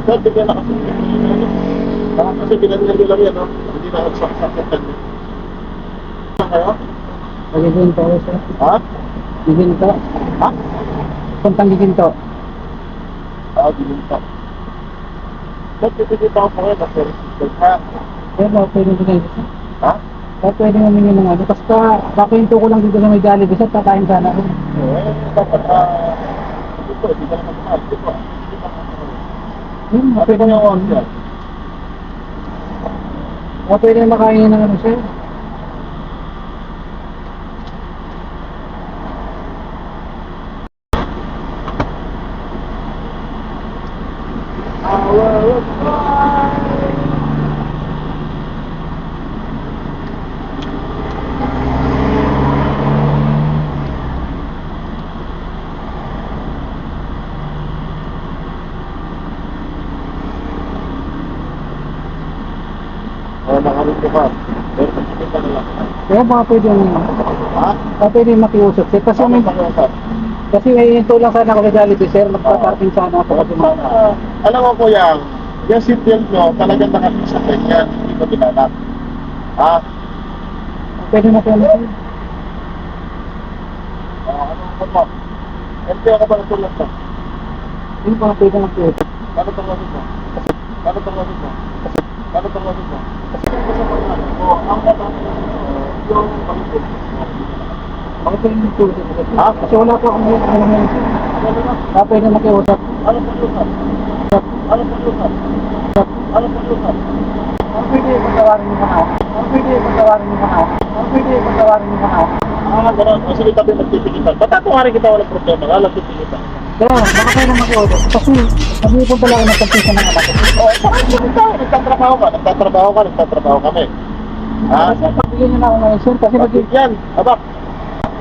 Dahil bigyan na kasi. Baka kasi binanyan nyo lang yan, no? Hindi na nagsaksakan nyo. Saan kayo? Giginto ko sir. Ha? Giginto. Ha? Puntang Giginto. Bilinta. Ba't pipigit ako po kayo? Ha? Pero pwede ko kayo sir. Ha? Pwede mo minyo ng ano. Basta kakwento ko lang dito sa may Jollibee sir. Kakain sana rin. Dapat, hindi ka naman mahal. Dito. Pwede Ano mo yung order? Pwede na makain ng ano sir. Nakarito ka. Pero pagkikita ka na lang. Kaya baka pwede yung Ha? pwede makiusap sir. Kasi Ano may pa kayo? kasi may hinto lang sana ako sa Jollibee sir. Magpa-parking sana ako kasi Alam mo ko yan, yung seatbelt nyo, talagang nakapisa sa yan, hindi ko binalak. Ha? pwede na pwede sir. Anong ko mo? MTO ka ba ng tulad mo? Hindi pa pwede makiusap. Ano itong lamit mo? Ano itong lamit mo? Ano itong lamit mo? Kasi kung sa pagkakas mo, ang mata, yung pagkakas mo, Baka pwede makiusap sir. Ha? Kasi wala pa akong ano ngayon sir. Baka pwede makiusap. ano pagkakas? Ano pagkakas? Ano pagkakas? Ang pwede pagkawarin yung mga. Ang pwede pagkawarin yung mga. Ang pwede pagkawarin yung mga. Gano'n. Sige, tabi magtitigitan. Patatawarin kita, walang problema. Walang titigitan. Kaya, baka pwede makiusap. Kasi, nag-ipunta lang ako ng pagpisa ng anak ko. Bakit mo tayo? Nagtatrabaho kami. Ha? Kasi pagbigyan niyo na ako ngayon sir. Kasi Bakit yan? Abak,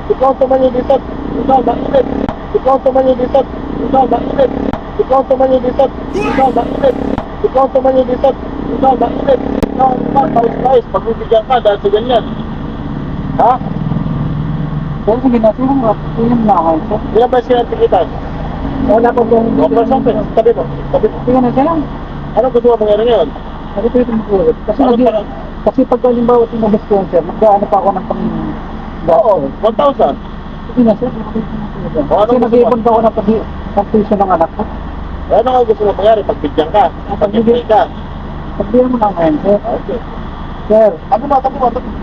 ikaw tumanyo dito. Ikaw, mainit. Ikaw tumanyo dito. Ikaw, mainit. Ikaw tumanyo dito. Ikaw, mainit. Ikaw tumanyo dito. Ikaw, mainit. Ikaw, pawis-pawis. Pagbibigyan ka dahil sa ganyan. Ha? Pero sige na, sir, yun na ako sir. Ilan ba siya tikitan? Wala pa po. O, person, tabi mo. Tabi mo. Sige na sir. Ano gusto mo mangyari ngayon? Kasi pwede makiusap. Kasi Ano nag- pa- kasi pag halimbawa tinubos ko yun sir, mag-ano pa ako ng pang... Oo, 1,000. Sige na sir, makiusap. O, anong Kasi gusto mo? nag-iipon pa ako ng pag-tuition ng anak ko. Ano nga gusto mo mangyari? Pagbigyan ka. Pagbigyan ka. Sabihan mo na ngayon sir. Okay. Sir, Tabi mo, tabi mo, tabi mo.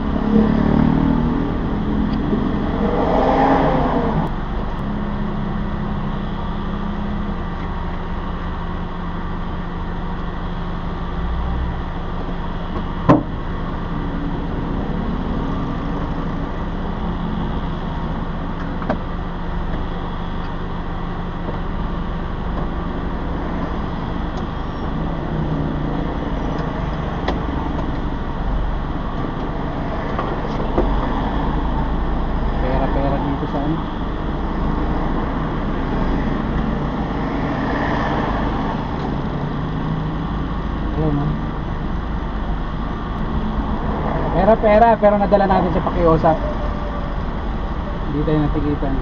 pera-pera dito sa ano. Ayun no. Pera-pera pero nadala natin sa pakiusap. Hindi tayo natikitan.